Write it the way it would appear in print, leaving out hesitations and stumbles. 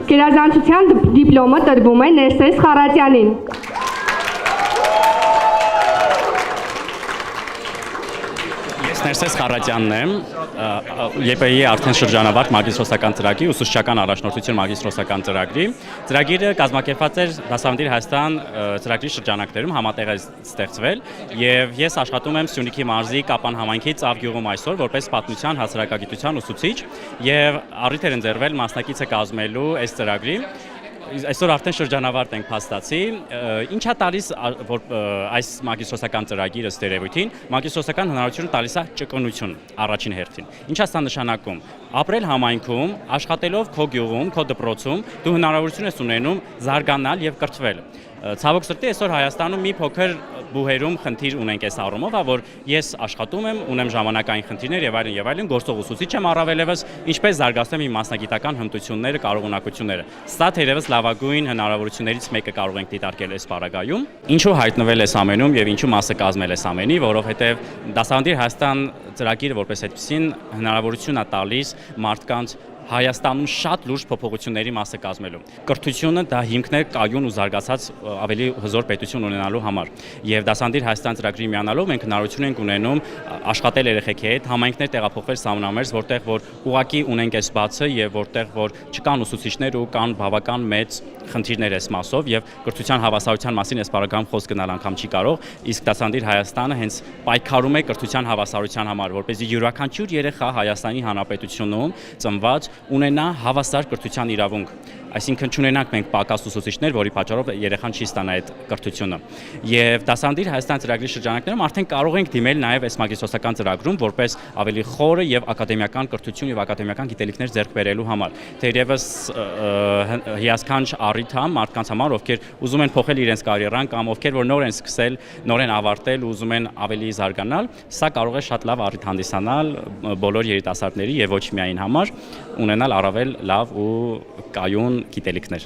Գերազանցության դիպլոմը տրվում է Ներսես Խառատյանին։ Ես Ներսես Խառատյանն եմ, ԵՊԻ-ի արդեն շրջանավարտ մագիստրոսական ծրագրի, ուսուցչական առաջնորդություն մագիստրոսական ծրագրի։ Ծրագիրը կազմակերպված էր Դասավանդի Հայաստան ծրագրի շրջանակներում համատեղ է ստեղծվել եւ ես աշխատում եմ Սյունիքի մարզի Կապան համայնքի Ծավ գյուղում այսօր որպես պատմության հասարակագիտության ուսուցիչ եւ առիթ էր ընձեռվել մասնակիցը կազմելու այս ծրագրի։ Այսօր արդեն շրջանավարտ ենք փաստացի, ինչա տալիս այս մագիստրոսական ծրագիրը ըստ երևույթին, մագիստրոսական հնարավորություն տալիս է ճկունություն առաջին հերթին։ Ինչա սա նշանակում։ Ապրել համայնքում, աշխատելով քո գյուղում, քո դպրոցում, դու հնարավորություն ես ունենում զարգանալ եւ կրթվել։ Ցավոք սրտի այսօր Հայաստանում մի փոքր բուհերում խնդիր ունենք այս առումով, որ ես աշխատում եմ, ունեմ ժամանակային խնդիրներ եւ այլն, գործող ուսուցիչ եմ առավելևս, ինչպես զարգացնեմ իմ մասնագիտական հմտությունները, կարողունակությունները։ Սա թերևս լավագույն հնարավորություններից մեկը կարող ենք դիտարկել այս պարագայում։ Ինչու հայտնվել այս ամենում եւ ինչու մասը կազմել այս ամենի, որովհետեւ Դասավանդի Հայաստան ծրագիրը որպես այդպեսին հնարավորություն է տալիս մարդկանց Հայաստանում շատ լուրջ փոփոխությունների մասը կազմելու։ Կրթությունը դա հիմքն է կայուն ու զարգացած ավելի հզոր պետություն ունենալու համար։ Եվ Դասավանդի Հայաստան ծրագրի միանալով մենք հնարավորություն ենք ունենում աշխատել երեխեքի հետ, համայնքներ տեղափոխվել սահմանամերձ, որտեղ որ ուղակի ունենք այս բացը եւ որտեղ որ չկան ուսուցիչներ ու կան բավական մեծ խնդիրներ այս մասով եւ կրթության հավասարության մասին այս բaragam խոսք գնալ անգամ չի կարող, իսկ Դասավանդի Հայաստանը հենց պայքարում է կրթության հավասարության համար, որպեսզի յուրաքանչյուր երեխա Հայաստանի Հանրապետությունում ծնված ունենա հավասար կրթության իրավունք, այսինքն չունենանք մենք պակաս ուսուցիչներ, որի պատճառով երեխան չի ստանա այդ կրթությունը։ Եվ Դասավանդի Հայաստան ծրագրի շրջանակներում արդեն կարող ենք դիմել նաև այս մագիստրոսական ծրագրում որպես ավելի խորը եւ ակադեմիական կրթություն եւ ակադեմիական գիտելիքներ ձեռք բերելու համար։ Թերևս հիասքանչ առիթ է մարդկանց համար, ովքեր ուզում են փոխել իրենց կարիերան կամ ովքեր որ նոր են սկսել, նոր են ավարտել ու ուզում են ավելի զարգանալ, սա կարող է շատ լավ առիթ հանդիսանալ բոլոր երիտասարդների եւ ոչ միայն համար ունենալ առավել լավ ու կայուն գիտելիքներ։